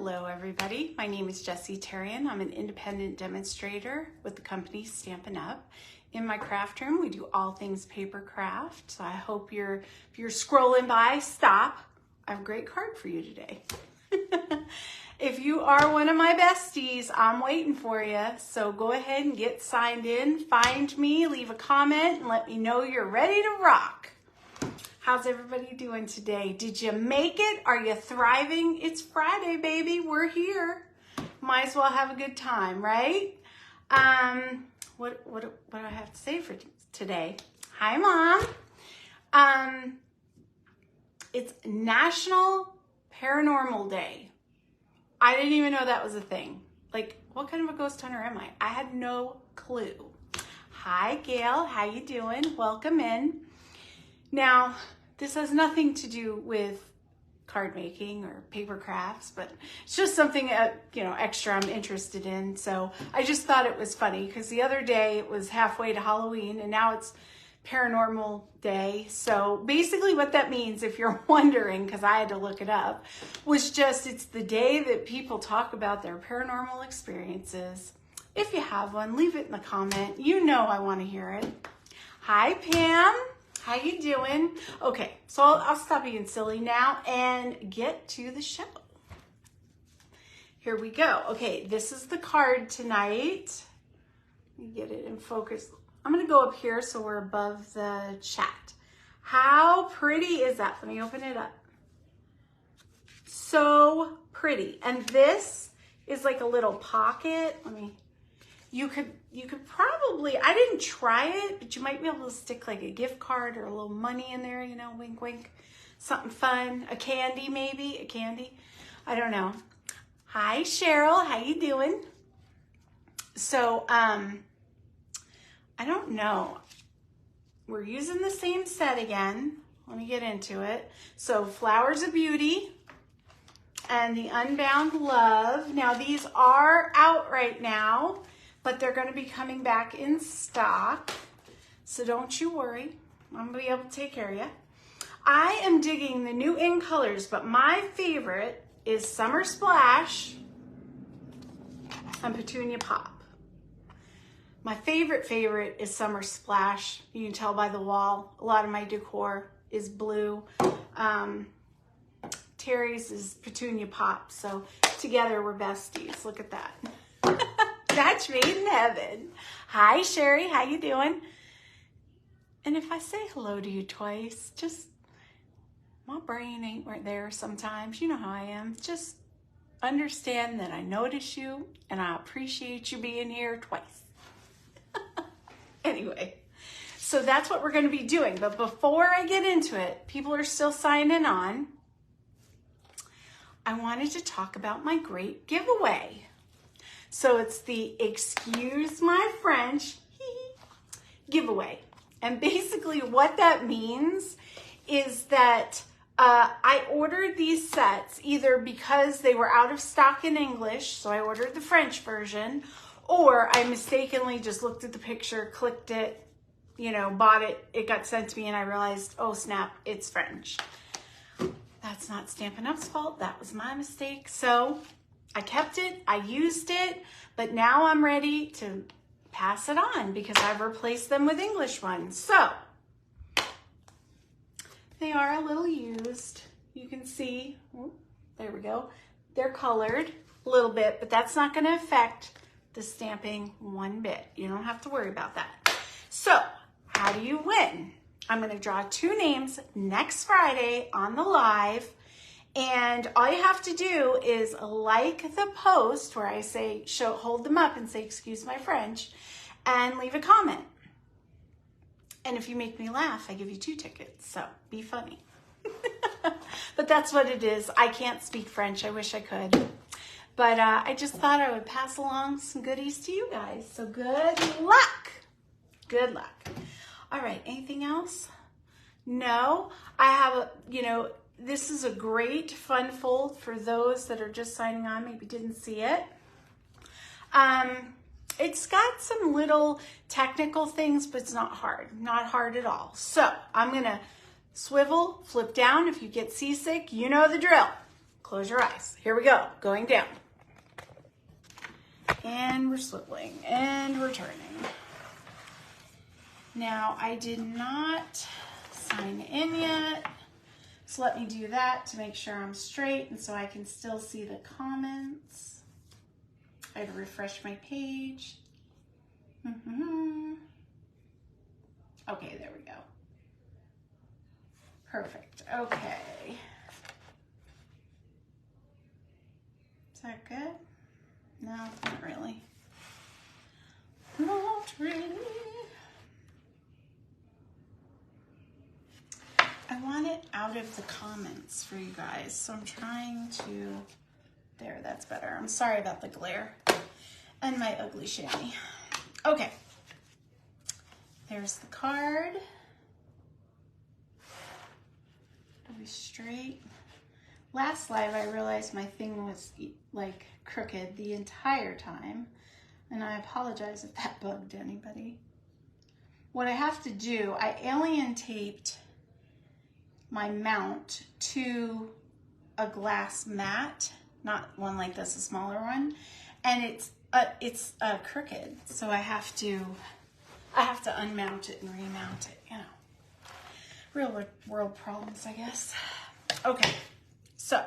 Hello everybody, my name is Jessie Terrian. I'm an independent demonstrator with the company Stampin' Up. In my craft room, we do all things paper craft. So I hope if you're scrolling by, stop. I have a great card for you today. If you are one of my besties, I'm waiting for you. So go ahead and get signed in, find me, leave a comment, and let me know you're ready to rock. How's everybody doing today? Did you make it? Are you thriving? It's Friday, baby. We're here. Might as well have a good time, right? What do I have to say for today? Hi, Mom. It's National Paranormal Day. I didn't even know that was a thing. Like, what kind of a ghost hunter am I? I had no clue. Hi, Gail. How you doing? Welcome in. Now, this has nothing to do with card making or paper crafts, but it's just something extra I'm interested in. So I just thought it was funny because the other day it was halfway to Halloween and now it's Paranormal Day. So basically what that means, if you're wondering, because I had to look it up, was just it's the day that people talk about their paranormal experiences. If you have one, leave it in the comment. You know I want to hear it. Hi, Pam. How you doing? Okay, so I'll stop being silly now and get to the show. Here we go. Okay, this is the card tonight. Let me get it in focus. I'm gonna go up here so we're above the chat. How pretty is that? Let me open it up. So pretty. And this is like a little pocket. You could probably, I didn't try it, but you might be able to stick like a gift card or a little money in there, you know, wink, wink, something fun, a candy maybe, a candy, I don't know. Hi, Cheryl, how you doing? So, I don't know. We're using the same set again. Let me get into it. So, Flowers of Beauty and the Unbound Love. Now, these are out right now, but they're going to be coming back in stock. So don't you worry. I'm going to be able to take care of you. I am digging the new in colors, but my favorite is Summer Splash and Petunia Pop. My favorite is Summer Splash. You can tell by the wall. A lot of my decor is blue. Terry's is Petunia Pop. So together we're besties. Look at that. Match made in heaven. Hi, Sherry. How you doing? And if I say hello to you twice, just my brain ain't right there sometimes. You know how I am. Just understand that I notice you and I appreciate you being here twice. Anyway, so that's what we're going to be doing. But before I get into it, people are still signing on. I wanted to talk about my great giveaway. So it's the Excuse My French giveaway. And basically what that means is that I ordered these sets either because they were out of stock in English, so I ordered the French version, or I mistakenly just looked at the picture, clicked it, bought it, it got sent to me and I realized, oh snap, it's French. That's not Stampin' Up's fault, that was my mistake. So I kept it, I used it, but now I'm ready to pass it on because I've replaced them with English ones. So they are a little used. You can see, there we go. They're colored a little bit, but that's not going to affect the stamping one bit. You don't have to worry about that. So how do you win? I'm going to draw 2 names next Friday on the live. And all you have to do is like the post where I say, hold them up and say, excuse my French, and leave a comment. And if you make me laugh, I give you 2 tickets. So be funny. But that's what it is. I can't speak French. I wish I could. But I just thought I would pass along some goodies to you guys. So good luck. Good luck. All right. Anything else? No. I have this is a great fun fold for those that are just signing on, maybe didn't see it. It's got some little technical things, but it's not hard at all. So I'm gonna swivel, flip down. If you get seasick, you know the drill. close your eyes. Here we go, going down. And we're swiveling and we're turning. Now, I did not sign in yet, so let me do that to make sure I'm straight and so I can still see the comments. I had to refresh my page. Okay, there we go. Perfect, okay. Is that good? No, not really. Not really. I want it out of the comments for you guys, so I'm trying to, there, that's better. I'm sorry about the glare and my ugly chamois. Okay, there's the card. Are we straight? Last live, I realized my thing was like crooked the entire time, and I apologize if that bugged anybody. What I have to do, I alien taped my mount to a glass mat, not one like this, a smaller one, and it's crooked, so I have to unmount it and remount it, you know. Real world problems, I guess. Okay, so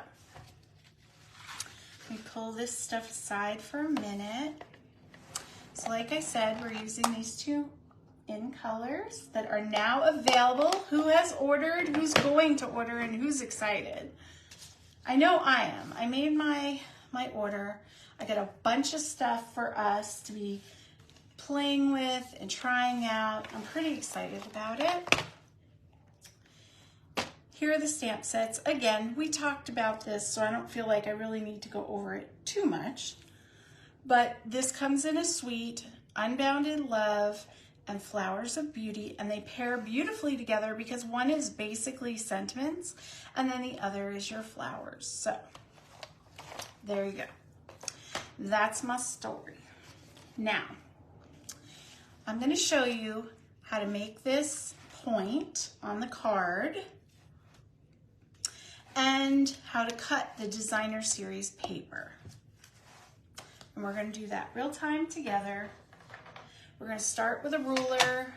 we pull this stuff aside for a minute. So like I said, we're using these two in colors that are now available. Who has ordered, who's going to order, and who's excited? I know I am. I made my order. I got a bunch of stuff for us to be playing with and trying out. I'm pretty excited about it. Here are the stamp sets. Again, we talked about this, so I don't feel like I really need to go over it too much. But this comes in a suite, Unbounded Love and Flowers of Beauty, and they pair beautifully together because one is basically sentiments and then the other is your flowers. So there you go. That's my story. Now, I'm going to show you how to make this point on the card and how to cut the designer series paper. And we're going to do that real time together. We're going to start with a ruler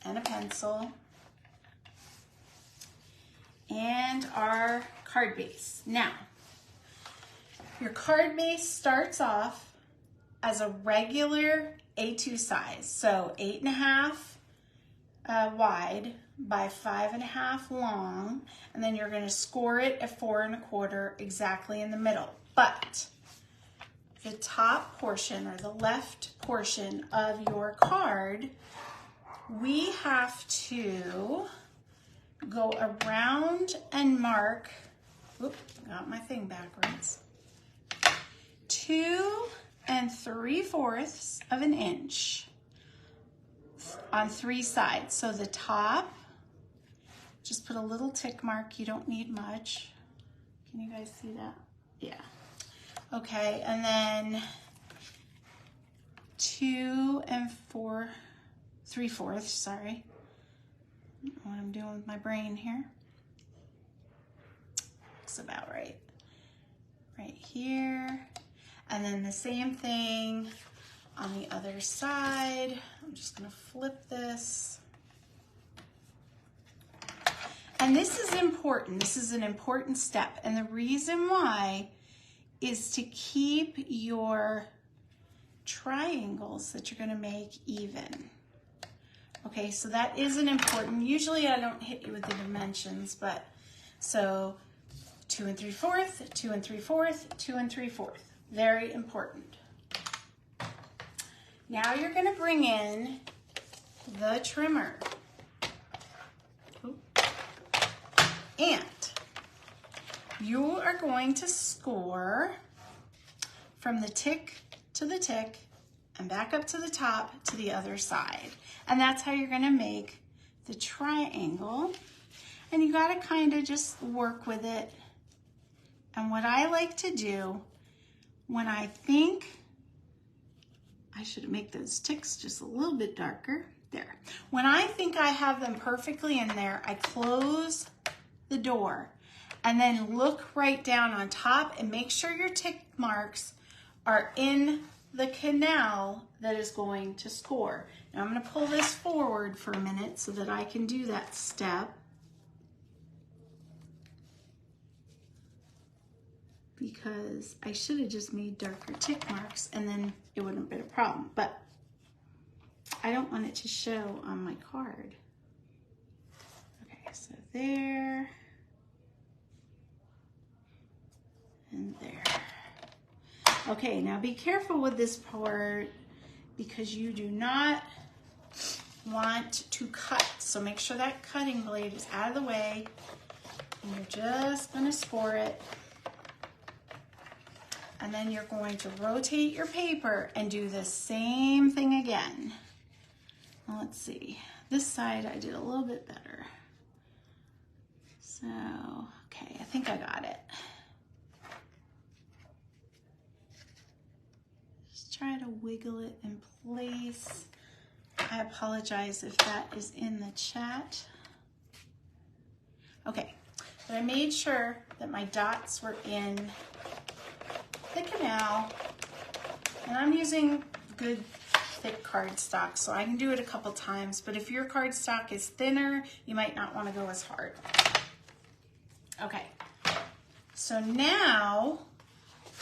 and a pencil and our card base. Now, your card base starts off as a regular A2 size, so 8.5 wide by 5.5 long, and then you're going to score it at 4.25 exactly in the middle. But the top portion or the left portion of your card, we have to go around and mark, oops, got my thing backwards, 2 3/4 of an inch on 3 sides. So the top, just put a little tick mark, you don't need much. Can you guys see that? Yeah. Okay, and then 2 3/4, sorry. I don't know what I'm doing with my brain here. Looks about right. Right here. And then the same thing on the other side. I'm just gonna flip this. And this is important. This is an important step. And the reason why is to keep your triangles that you're going to make even. Okay, so that is an important, usually I don't hit you with the dimensions, but so 2 3/4, 2 3/4, 2 3/4. Very important. Now you're going to bring in the trimmer. And you are going to score from the tick to the tick and back up to the top to the other side. And that's how you're going to make the triangle. And you got to kind of just work with it. And what I like to do when I think I should make those ticks just a little bit darker. There. When I think I have them perfectly in there, I close the door And then look right down on top and make sure your tick marks are in the canal that is going to score. Now I'm going to pull this forward for a minute so that I can do that step. Because I should have just made darker tick marks and then it wouldn't have been a problem. But I don't want it to show on my card. Okay, so there and there. Okay, now be careful with this part because you do not want to cut. So make sure that cutting blade is out of the way and you're just going to score it. And then you're going to rotate your paper and do the same thing again. Well, let's see. This side I did a little bit better. So, okay, I think I got it. Just try to wiggle it in place. I apologize if that is in the chat. Okay, but I made sure that my dots were in the canal, and I'm using good thick cardstock, so I can do it a couple times, but if your cardstock is thinner, you might not want to go as hard. Okay, so now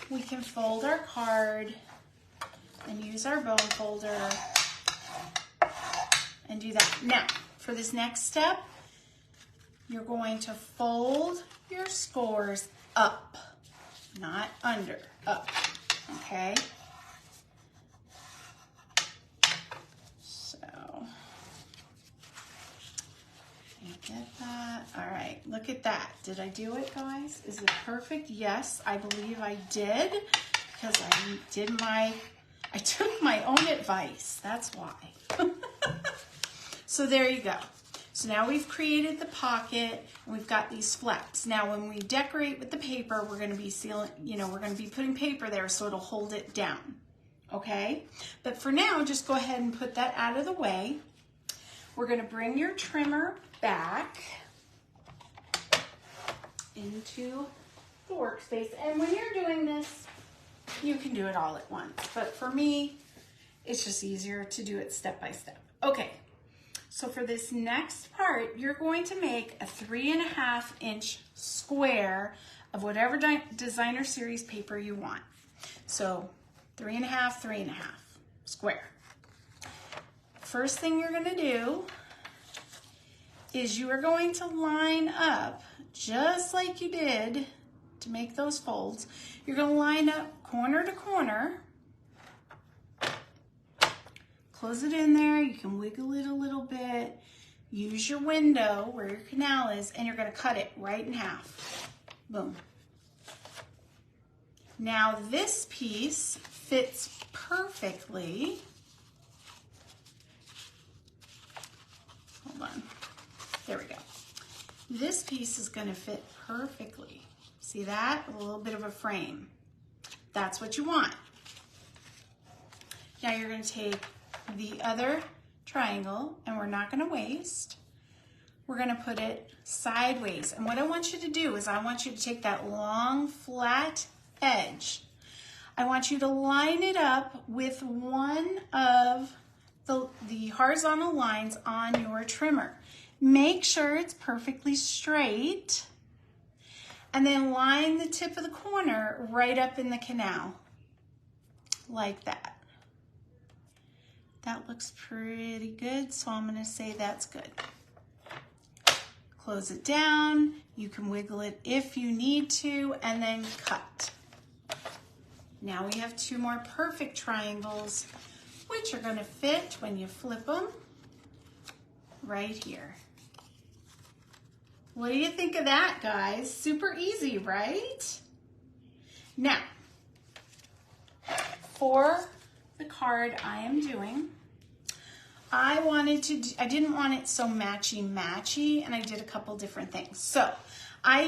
we can fold our card and use our bone folder and do that. Now, for this next step, you're going to fold your scores up, not under, up, okay? So, you get that? All right, look at that. Did I do it, guys? Is it perfect? Yes, I believe I did, because I took my own advice, that's why. So there you go. So now we've created the pocket and we've got these flaps. Now when we decorate with the paper, we're going to be sealing, we're going to be putting paper there so it'll hold it down. Okay? But for now, just go ahead and put that out of the way. We're going to bring your trimmer back into the workspace. And when you're doing this, you can do it all at once. But for me, it's just easier to do it step by step. Okay. So for this next part, you're going to make a 3.5 inch square of whatever designer series paper you want. So 3.5, 3.5 square. First thing you're going to do is you are going to line up just like you did to make those folds. You're going to line up corner to corner. Close it in there, you can wiggle it a little bit, use your window where your canal is, and you're gonna cut it right in half. Boom. Now this piece fits perfectly. Hold on, there we go. This piece is gonna fit perfectly. See that? A little bit of a frame. That's what you want. Now you're gonna take the other triangle, and we're not going to waste. We're going to put it sideways. And what I want you to do is I want you to take that long flat edge. I want you to line it up with one of the horizontal lines on your trimmer. Make sure it's perfectly straight, and then line the tip of the corner right up in the canal like that. That looks pretty good, so I'm going to say that's good. Close it down. You can wiggle it if you need to, and then cut. Now we have two more perfect triangles, which are going to fit when you flip them right here. What do you think of that, guys? Super easy, right? Now, for the card I am doing, I didn't want it so matchy-matchy, and I did a couple different things. So I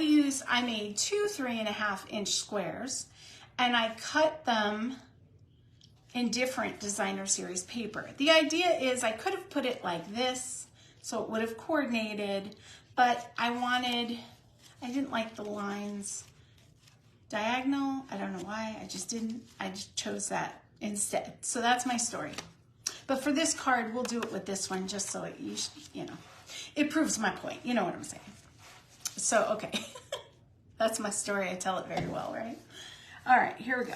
made two 3.5 inch squares, and I cut them in different designer series paper. The idea is I could have put it like this, so it would have coordinated, but I I didn't like the lines diagonal. I don't know why, I just didn't. I just chose that instead. So that's my story. But for this card, we'll do it with this one just so it, you know, it proves my point. You know what I'm saying? So, okay. That's my story. I tell it very well, right? All right, here we go.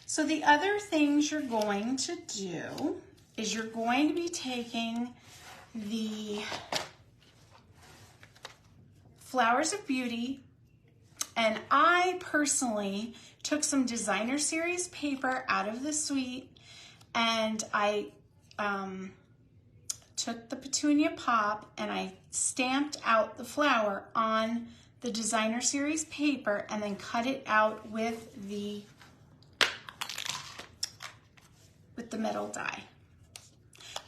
So the other things you're going to do is you're going to be taking the Flowers of Beauty, and I personally took some designer series paper out of the suite, and I took the petunia pop and I stamped out the flower on the designer series paper and then cut it out with the metal die.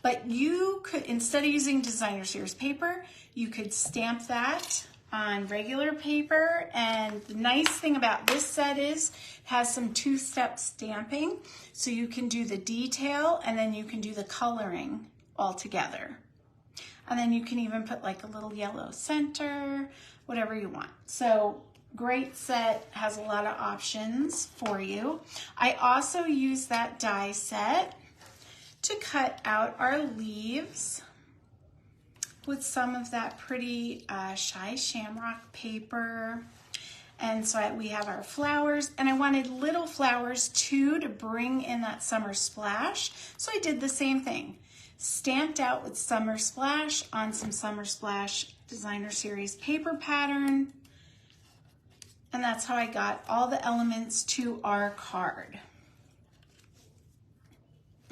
But you could, instead of using designer series paper, you could stamp that on regular paper. And the nice thing about this set is it has some two-step stamping, so you can do the detail and then you can do the coloring all together. And then you can even put like a little yellow center, whatever you want. So great set, has a lot of options for you. I also use that die set to cut out our leaves with some of that pretty Shy Shamrock paper. And so we have our flowers, and I wanted little flowers too to bring in that summer splash. So I did the same thing. Stamped out with Summer Splash on some Summer Splash designer series paper pattern. And that's how I got all the elements to our card.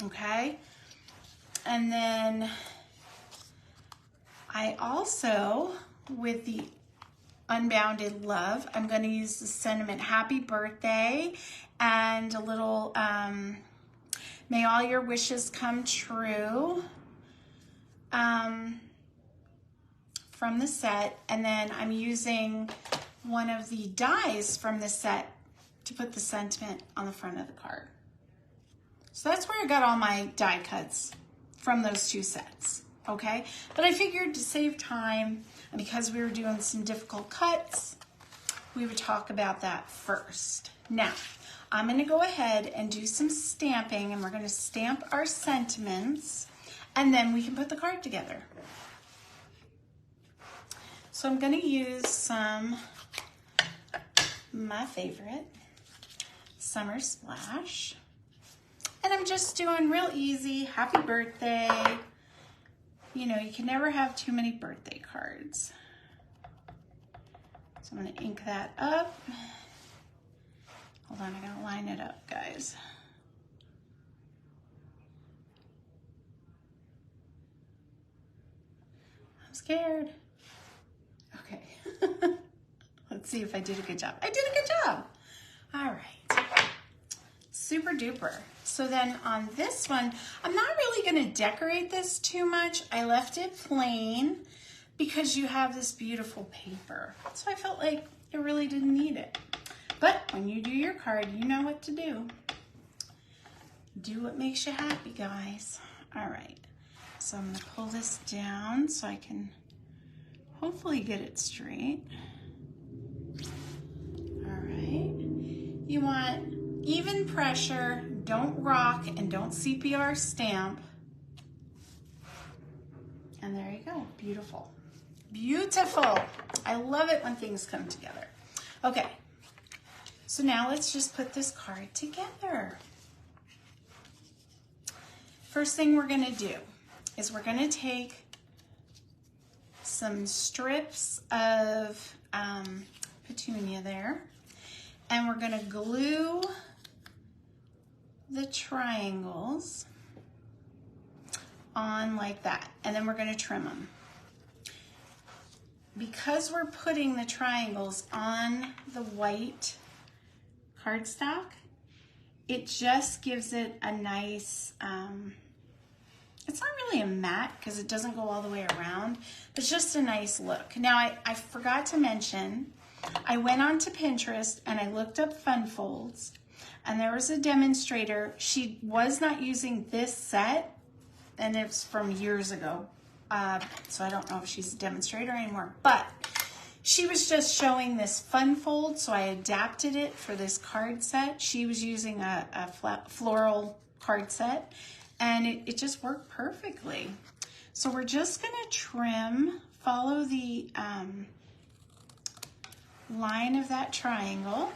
Okay. And then I also, with the Unbounded Love, I'm going to use the sentiment Happy Birthday and a little May All Your Wishes Come True from the set. And then I'm using one of the dies from the set to put the sentiment on the front of the card. So that's where I got all my die cuts from those two sets, okay? But I figured to save time, and because we were doing some difficult cuts, we would talk about that first. Now, I'm gonna go ahead and do some stamping, and we're gonna stamp our sentiments, and then we can put the card together. So I'm gonna use some, my favorite, Summer Splash. And I'm just doing real easy, happy birthday. You know, you can never have too many birthday cards. So I'm gonna ink that up. Hold on, I gotta line it up, guys. I'm scared. Okay. Let's see if I did a good job. I did a good job. All right. Super duper. So then on this one, I'm not really going to decorate this too much. I left it plain because you have this beautiful paper. So I felt like it really didn't need it. But when you do your card, you know what to do. Do what makes you happy, guys. All right. So I'm going to pull this down so I can hopefully get it straight. All right. You want even pressure, don't rock, and don't CPR stamp. And there you go, beautiful. Beautiful. I love it when things come together. Okay, so now let's just put this card together. First thing we're gonna do is we're gonna take some strips of petunia there, and we're gonna glue the triangles on like that, and then we're going to trim them. Because we're putting the triangles on the white cardstock, it just gives it a nice, it's not really a matte because it doesn't go all the way around, but it's just a nice look. Now I forgot to mention, I went onto Pinterest and I looked up fun folds. And there was a demonstrator. She was not using this set, and it's from years ago. So I don't know if she's a demonstrator anymore, but she was just showing this fun fold, so I adapted it for this card set. She was using a floral card set, and it just worked perfectly. So we're just gonna trim, follow the line of that triangle,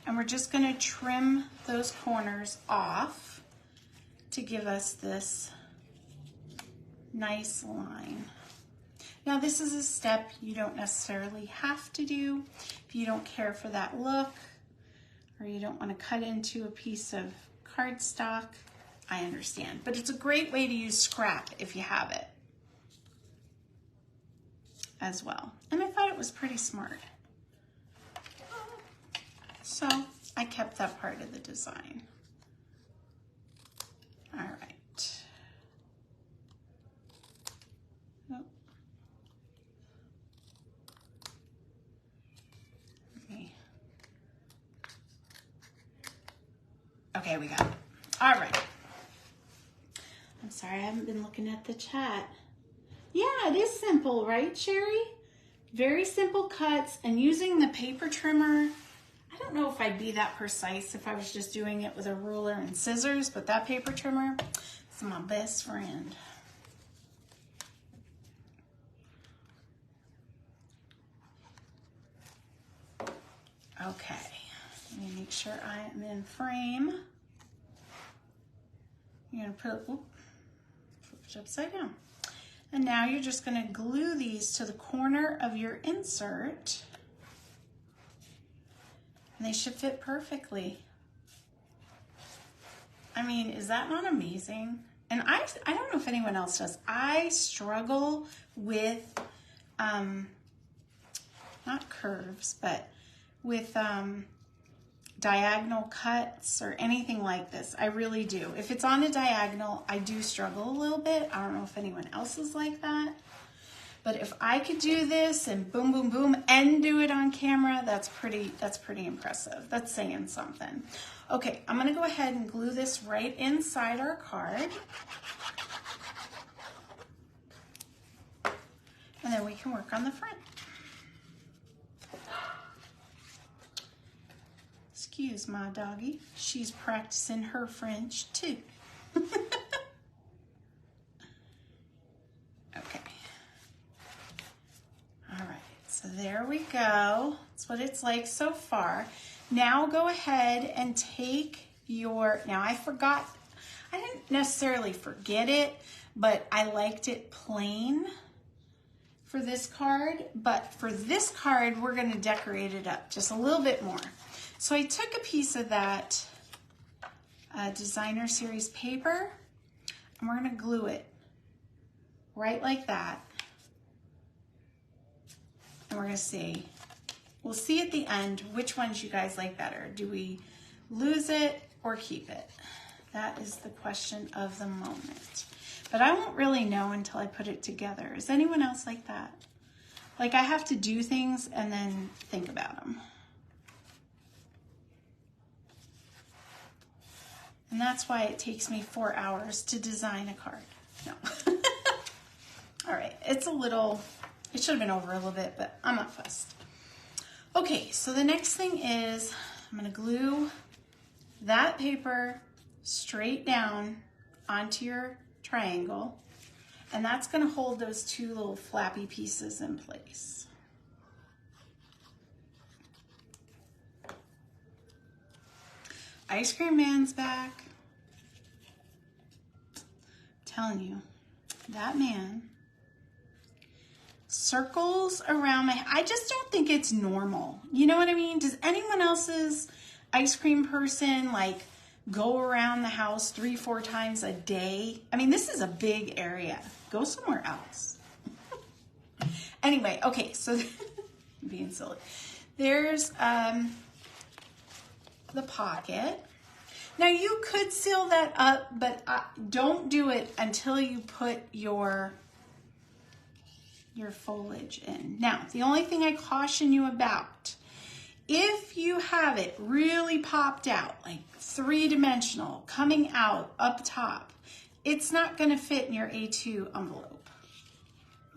and we're just gonna trim those corners off to give us this nice line. Now this is a step you don't necessarily have to do if you don't care for that look, or you don't want to cut into a piece of cardstock. I understand, but it's a great way to use scrap if you have it as well. And I thought it was pretty smart. So I kept that part of the design. All right. Oh. Okay, we got it. All right. I'm sorry, I haven't been looking at the chat. Yeah, it is simple, right, Sherry? Very simple cuts, and using the paper trimmer, I don't know if I'd be that precise if I was just doing it with a ruler and scissors, but that paper trimmer is my best friend. Okay, let me make sure I am in frame. You're gonna flip it upside down. And now you're just gonna glue these to the corner of your insert. And they should fit perfectly. I mean, is that not amazing? And I don't know if anyone else does. I struggle with, not curves, but with diagonal cuts or anything like this. I really do. If it's on a diagonal, I do struggle a little bit. I don't know if anyone else is like that. But if I could do this and boom, boom, boom, and do it on camera, that's pretty impressive. That's saying something. Okay, I'm gonna go ahead and glue this right inside our card. And then we can work on the front. Excuse my doggy. She's practicing her French too. Okay. All right, so there we go. That's what it's like so far. Now go ahead and take your, now I didn't necessarily forget it, but I liked it plain for this card. But for this card, we're gonna decorate it up just a little bit more. So I took a piece of that designer series paper, and we're gonna glue it right like that. And we're gonna see, we'll see at the end which ones you guys like better. Do we lose it or keep it? That is the question of the moment. But I won't really know until I put it together. Is anyone else like that? Like I have to do things and then think about them. And that's why it takes me 4 hours to design a card. No. All right, it's a little, it should have been over a little bit, but I'm not fussed. Okay, so the next thing is I'm gonna glue that paper straight down onto your triangle, and that's gonna hold those two little flappy pieces in place. Ice Cream Man's back. I'm telling you, that man circles around I just don't think it's normal. You know what I mean? Does anyone else's ice cream person like go around the house 3-4 times a day? I mean, this is a big area. Go somewhere else. Anyway, okay, so being silly. There's the pocket. Now you could seal that up, but don't do it until you put your foliage in. Now, the only thing I caution you about, if you have it really popped out, like 3-dimensional, coming out up top, it's not going to fit in your A2 envelope.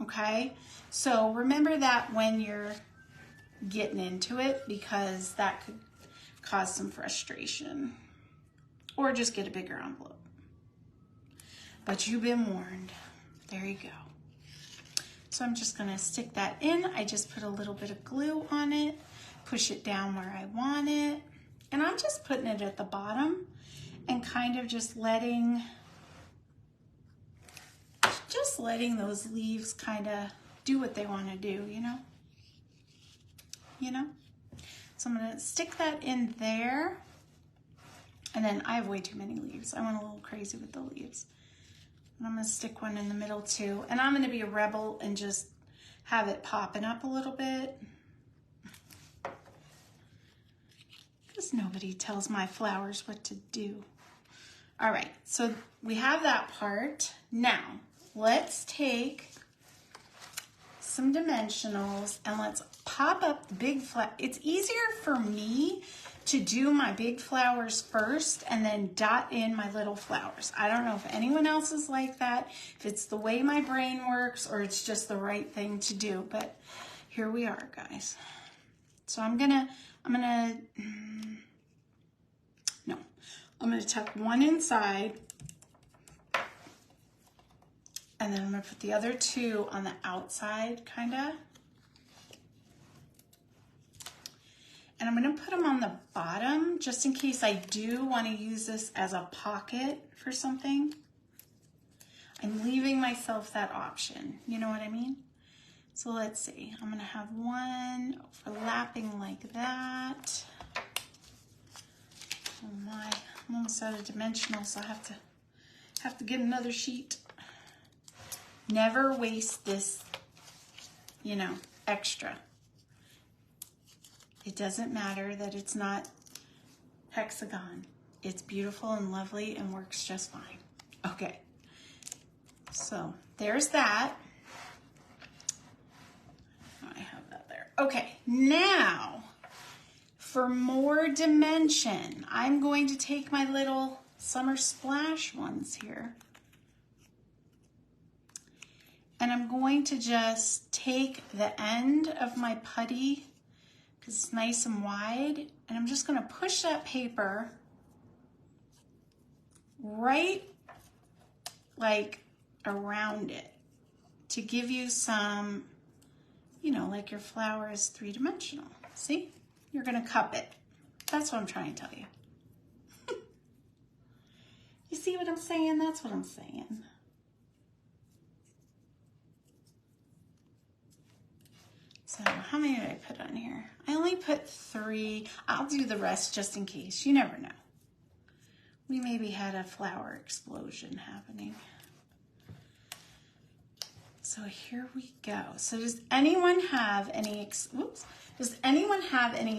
Okay, so remember that when you're getting into it, because that could cause some frustration, or just get a bigger envelope. But you've been warned. There you go. So I'm just going to stick that in. I just put a little bit of glue on it, push it down where I want it, and I'm just putting it at the bottom and kind of just letting those leaves kind of do what they want to do, you know? So I'm going to stick that in there. And then I have way too many leaves. I went a little crazy with the leaves. And I'm going to stick one in the middle too. And I'm going to be a rebel and just have it popping up a little bit. Because nobody tells my flowers what to do. All right, so we have that part. Now, let's take some dimensionals and let's pop up the big flower. It's easier for me to do my big flowers first and then dot in my little flowers. I don't know if anyone else is like that, if it's the way my brain works or it's just the right thing to do, but here we are, guys. So I'm gonna tuck one inside, and then I'm gonna put the other two on the outside, kinda. And I'm gonna put them on the bottom just in case I do wanna use this as a pocket for something. I'm leaving myself that option, you know what I mean? So let's see, I'm gonna have one overlapping like that. Oh my, I'm almost out of dimensional, so I have to get another sheet. Never waste this, extra. It doesn't matter that it's not hexagon. It's beautiful and lovely and works just fine. Okay, so there's that. I have that there. Okay, now for more dimension, I'm going to take my little summer splash ones here. And I'm going to just take the end of my putty, because it's nice and wide, and I'm just going to push that paper right like around it to give you some, like your flower is three-dimensional. See? You're going to cup it. That's what I'm trying to tell you. You see what I'm saying? That's what I'm saying. So how many did I put on here? I only put 3. I'll do the rest just in case. You never know. We maybe had a flower explosion happening. So here we go. So does anyone have any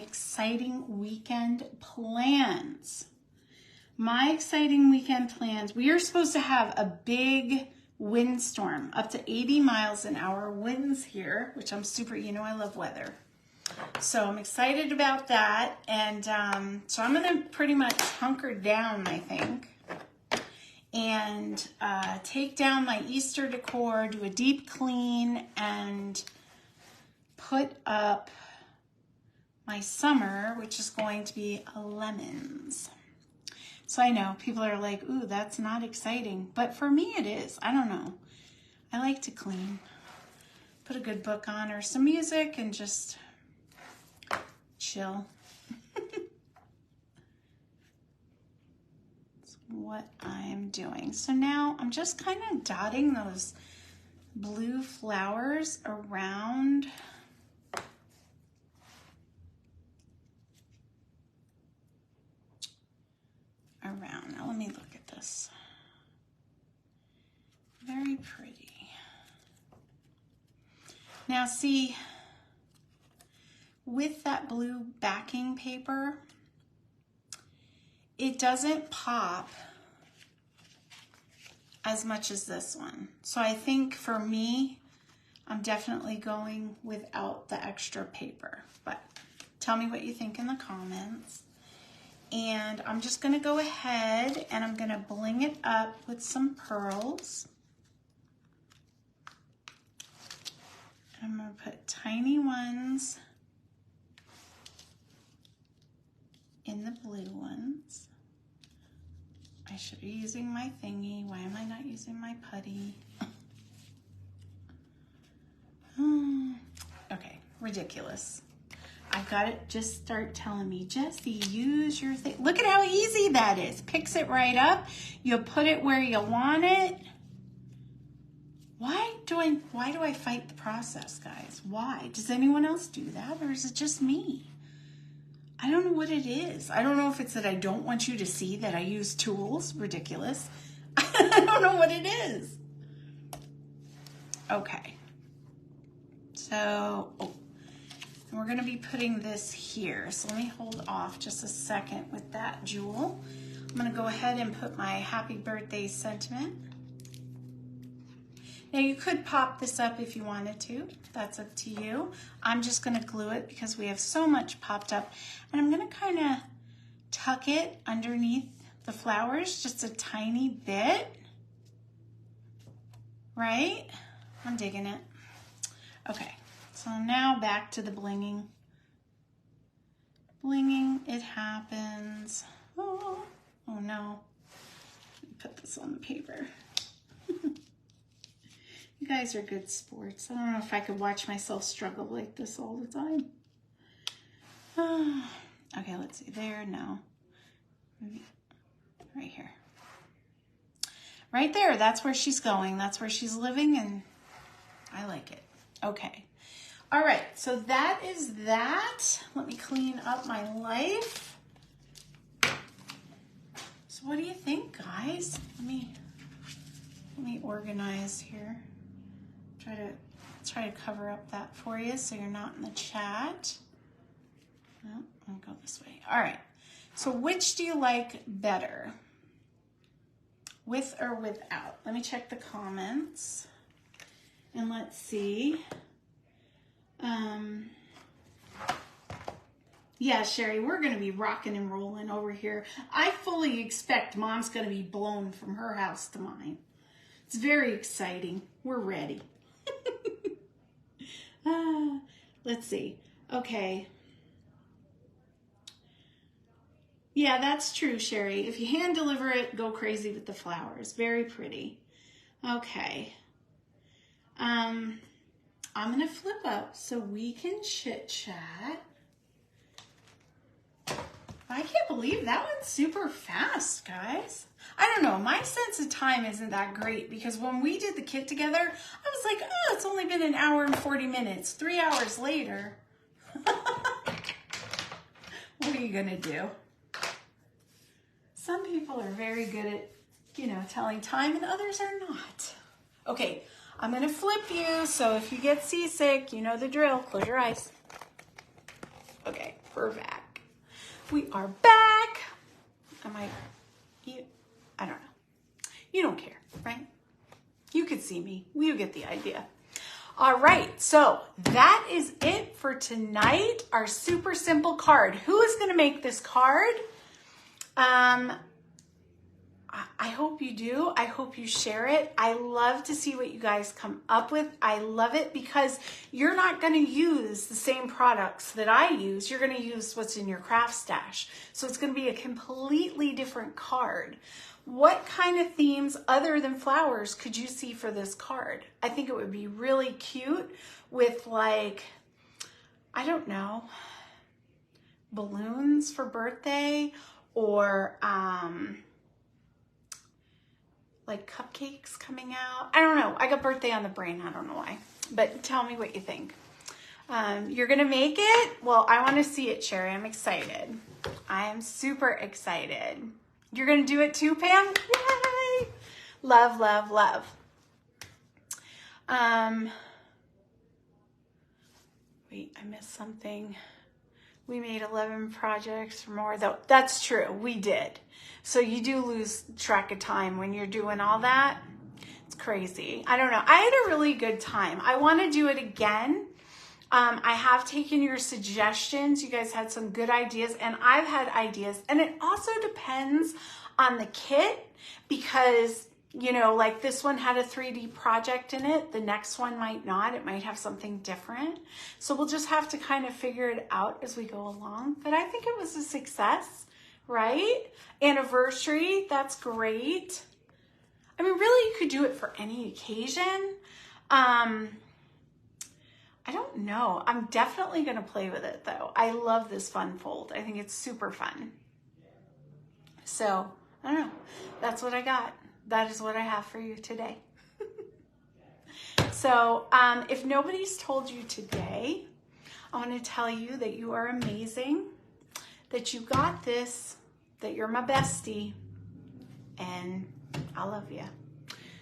exciting weekend plans? My exciting weekend plans, we are supposed to have a big windstorm, up to 80 miles an hour winds here, which I'm super, I love weather. So I'm excited about that. And so I'm going to pretty much hunker down, I think, and take down my Easter decor, do a deep clean, and put up my summer, which is going to be lemons. So I know people are like, ooh, that's not exciting. But for me, it is. I don't know. I like to clean. Put a good book on or some music and just chill. That's what I'm doing. So now I'm just kind of dotting those blue flowers around. Now let me look at this. Very pretty. Now see, with that blue backing paper, it doesn't pop as much as this one. So I think for me, I'm definitely going without the extra paper. But tell me what you think in the comments. And I'm just gonna go ahead and I'm gonna bling it up with some pearls. I'm gonna put tiny ones in the blue ones. I should be using my thingy. Why am I not using my putty? Okay, ridiculous. I've got it just start telling me, Jessie, use your thing. Look at how easy that is. Picks it right up. You put it where you want it. Why do I fight the process, guys? Why? Does anyone else do that, or is it just me? I don't know what it is. I don't know if it's that I don't want you to see that I use tools. Ridiculous. I don't know what it is. Okay. So, and we're going to be putting this here. So let me hold off just a second with that jewel. I'm going to go ahead and put my happy birthday sentiment. Now you could pop this up if you wanted to. That's up to you. I'm just going to glue it because we have so much popped up. And I'm going to kind of tuck it underneath the flowers just a tiny bit. Right? I'm digging it. Okay, so now back to the blinging. Blinging, it happens. Oh no. Let me put this on the paper. You guys are good sports. I don't know if I could watch myself struggle like this all the time. Okay, let's see. There, no. Maybe right here. Right there, that's where she's going. That's where she's living, and I like it. Okay. All right, so that is that. Let me clean up my life. So what do you think, guys? Let me organize here. Try to cover up that for you so you're not in the chat. No, I'll go this way. All right. So which do you like better? With or without? Let me check the comments. And let's see. Yeah, Sherry, we're going to be rocking and rolling over here. I fully expect Mom's going to be blown from her house to mine. It's very exciting. We're ready. Let's see. Okay. Yeah, that's true, Sherry. If you hand deliver it, go crazy with the flowers. Very pretty. Okay. I'm going to flip up so we can chit chat. I can't believe that went super fast, guys. I don't know. My sense of time isn't that great because when we did the kit together, I was like, oh, it's only been an hour and 40 minutes. 3 hours later. What are you going to do? Some people are very good at, telling time and others are not. Okay, I'm going to flip you. So if you get seasick, you know the drill. Close your eyes. Okay, we're back. We are back. I don't know. You don't care, right? You could see me. You get the idea. All right, so that is it for tonight. Our super simple card. Who is going to make this card? I hope you do. I hope you share it. I love to see what you guys come up with. I love it because you're not going to use the same products that I use. You're going to use what's in your craft stash. So it's going to be a completely different card. What kind of themes other than flowers could you see for this card? I think it would be really cute with like, I don't know, balloons for birthday or like cupcakes coming out. I don't know. I got birthday on the brain. I don't know why. But tell me what you think. You're going to make it? Well, I want to see it, Sherry. I'm excited. I am super excited. You're going to do it too, Pam? Yay! Love, love, love. Wait, I missed something. We made 11 projects or more, though. That's true. We did. So you do lose track of time when you're doing all that. It's crazy. I don't know. I had a really good time. I want to do it again. I have taken your suggestions. You guys had some good ideas, and I've had ideas. And it also depends on the kit because, you know, like this one had a 3D project in it. The next one might not. It might have something different. So we'll just have to kind of figure it out as we go along. But I think it was a success, right? Anniversary, that's great. I mean, really, you could do it for any occasion. I don't know. I'm definitely going to play with it, though. I love this fun fold. I think it's super fun. So, I don't know. That's what I got. That is what I have for you today. So, if nobody's told you today, I want to tell you that you are amazing, that you got this, that you're my bestie, and I love you.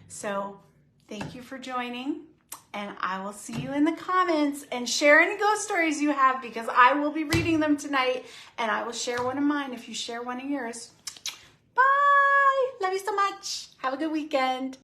So, thank you for joining. And I will see you in the comments, and share any ghost stories you have because I will be reading them tonight, and I will share one of mine if you share one of yours. Bye. Love you so much. Have a good weekend.